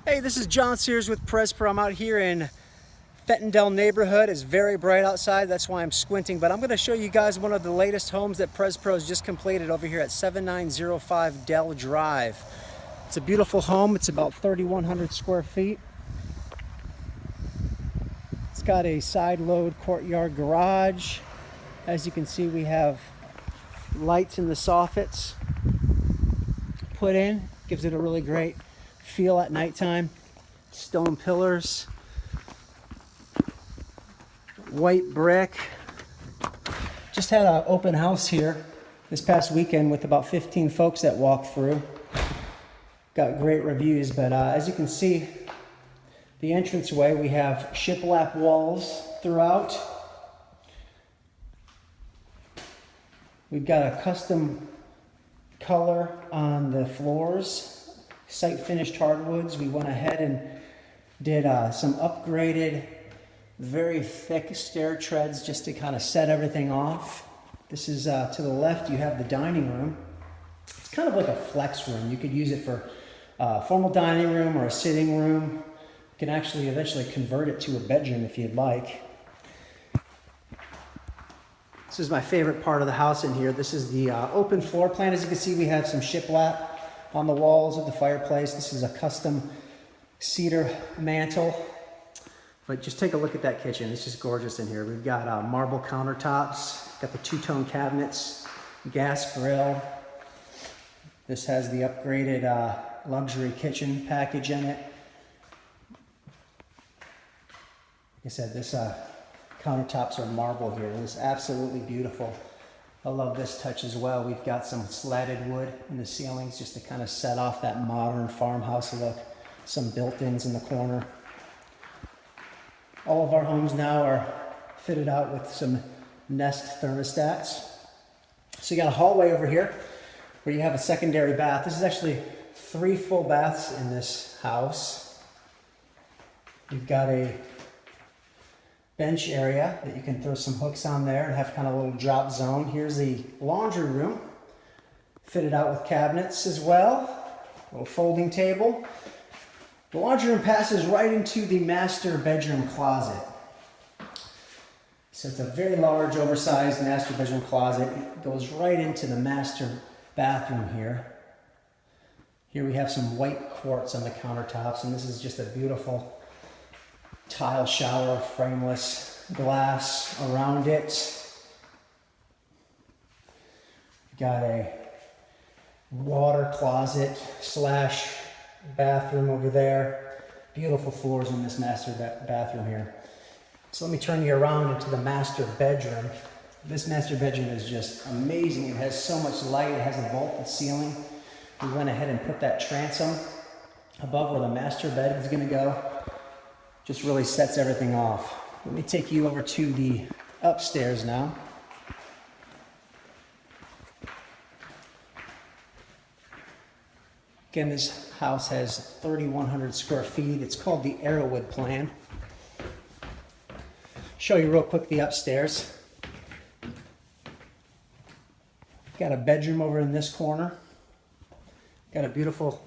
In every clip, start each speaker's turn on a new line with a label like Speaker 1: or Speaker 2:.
Speaker 1: Hey, this is John Sears with PresPro. I'm out here in Fettendale neighborhood. It's very bright outside, that's why I'm squinting, but I'm going to show you guys one of the latest homes that PresPro has just completed over here at 7905 Dell Drive. It's a beautiful home. It's about 3,100 square feet. It's got a side load courtyard garage. As you can see, we have lights in the soffits put in. Gives it a really great feel at nighttime. Stone pillars, white brick. Just had an open house here this past weekend with about 15 folks that walked through. Got great reviews, but as you can see, the entranceway, we have shiplap walls throughout. We've got a custom color on the floors, site finished hardwoods. We went ahead and did some upgraded, very thick stair treads just to kind of set everything off. This is to the left, you have the dining room. It's kind of like a flex room. You could use it for a formal dining room or a sitting room. You can actually eventually convert it to a bedroom if you'd like. This is my favorite part of the house in here. This is the open floor plan. As you can see, we have some shiplap on the walls of the fireplace. This is a custom cedar mantle. But just take a look at that kitchen. It's just gorgeous in here. We've got marble countertops, got the two-tone cabinets, gas grill. This has the upgraded luxury kitchen package in it. Like I said, this countertops are marble here. It's absolutely beautiful. I love this touch as well. We've got some slatted wood in the ceilings just to kind of set off that modern farmhouse look. Some built-ins in the corner. All of our homes now are fitted out with some Nest thermostats. So you got a hallway over here where you have a secondary bath. This is actually 3 full baths in this house. You've got a bench area that you can throw some hooks on there and have kind of a little drop zone. Here's the laundry room, fitted out with cabinets as well. A little folding table. The laundry room passes right into the master bedroom closet. So it's a very large, oversized master bedroom closet. It goes right into the master bathroom here. Here we have some white quartz on the countertops, and this is just a beautiful tile shower, frameless glass around it. Got a water closet slash bathroom over there. Beautiful floors in this master bathroom here. So let me turn you around into the master bedroom. This master bedroom is just amazing. It has so much light. It has a vaulted ceiling. We went ahead and put that transom above where the master bed is going to go. Just really sets everything off. Let me take you over to the upstairs now. Again, this house has 3,100 square feet. It's called the Arrowood Plan. Show you real quick the upstairs. Got a bedroom over in this corner. Got a beautiful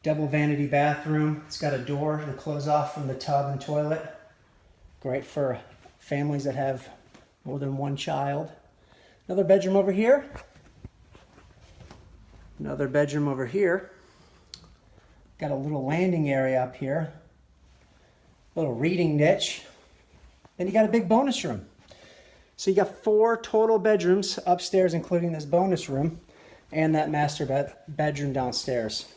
Speaker 1: double vanity bathroom. It's got a door to close off from the tub and toilet. Great for families that have more than one child. Another bedroom over here. Another bedroom over here. Got a little landing area up here. Little reading niche. Then you got a big bonus room. So you got 4 total bedrooms upstairs, including this bonus room and that master bedroom downstairs.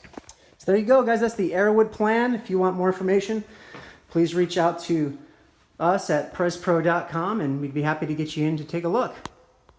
Speaker 1: So there you go, guys. That's the Arrowood Plan. If you want more information, please reach out to us at prespro.com and we'd be happy to get you in to take a look.